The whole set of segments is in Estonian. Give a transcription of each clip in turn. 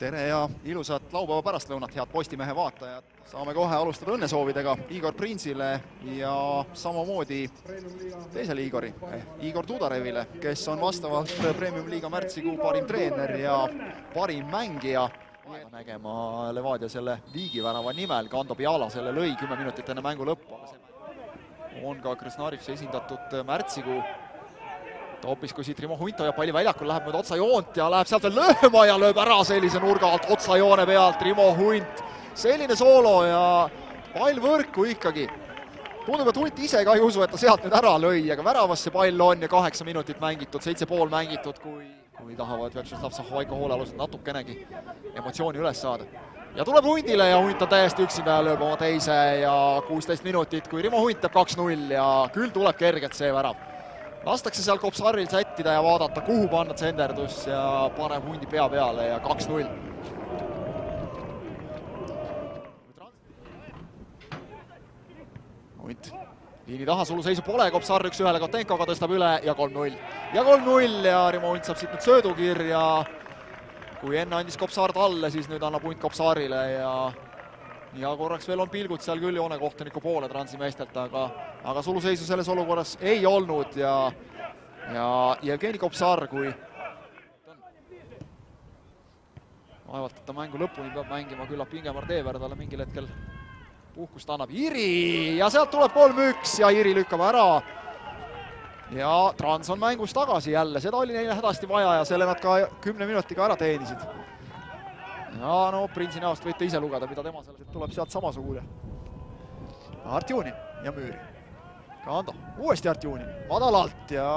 tere ja ilusat laupäeva pärastlõunat, head Postimehe vaatajad. Saame kohe alustada õnnesoovidega Igor Prinsile ja samamoodi teisele Igor Tudarevile, kes on vastavalt Premium-liiga märtsikuu parim treener ja parim mängija. Nägema Levadia selle viigivärava nimel, Kando Pjala selle lõi 10 minutit enne mängu lõppu. On ka Krasnarivsi esindatud märtsikuu. Hoopis kui siit Rimo Hunt hoiab palli väljakul, läheb mööda otsajoont ja läheb sealt veel lööma ja lööb ära sellise nurga alt otsajoone pealt Rimo Hunt. Selline soolo ja pall võrku ikkagi. Tundub, et Hunt ise ka ei usu, et ta sealt nüüd ära lõi, aga väravasse pall on ja 8 minutit mängitud, 7,5 mängitud, kui tahavad Vjatšeslav Zahovaiko hoolealused natukenegi emotsiooni üles saada. Ja tuleb Hundile ja Hunt on täiesti üksinda ja lööb oma teise ja 16 minutit, kui Rimo Hunt teeb 2-0 ja küll tuleb kergelt see värav. Lastakse seal Kopsaril sättida ja vaadata, kuhu panna tsenderdus ja paneb Hundi pea peale ja 2-0. Hunt liini taha, suluseisu pole, Kopsar 1-1 Kotenkoga tõstab üle ja 3-0. Ja 3-0 ja Rimo Hunt saab siit nüüd söödukirja. Kui enne andis Kopsar talle, siis nüüd annab Hunt Kopsarile ja korraks veel on pilgud seal küll joonekohtuniku poole Transi meestelt, aga suluseisu selles olukorras ei olnud ja Jevgeni Kopsar, kui vaevalt, et ta mängu lõpuni peab mängima, küllap Ingemar Teever talle mingil hetkel puhkust annab. Iri ja sealt tuleb 3-1 ja Iri lükkab ära. Ja Trans on mängus tagasi jälle, seda oli neile hädasti vaja ja selle nad ka 10 minutiga ära teenisid. Ja no Prinsi näost võite ise lugeda, mida tema selles tuleb sealt samasugune. Artjunin ja Müüri. Kando, uuesti Artjunin, madalalt ja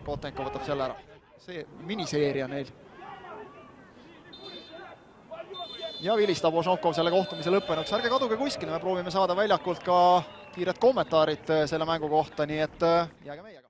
Kotenko võtab selle ära. See miniseeria neil. Ja vilistab Ožonkov selle kohtumise lõppenuks. Ärge kaduge kuskile, me proovime saada väljakult ka kiired kommentaarid selle mängu kohta, nii et jääge meiega.